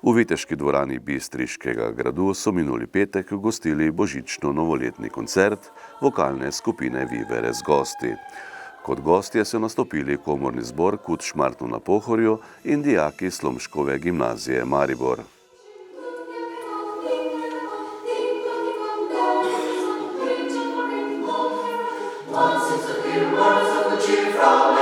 V viteški dvorani Bistriškega gradu so minuli petek gostili božično-novoletni koncert vokalne skupine Vivere z gosti. Kot gostje so nastopili komorni zbor Kut Šmartno na Pohorju in dijaki Slomškove gimnazije Maribor. Once is the hero of the chief from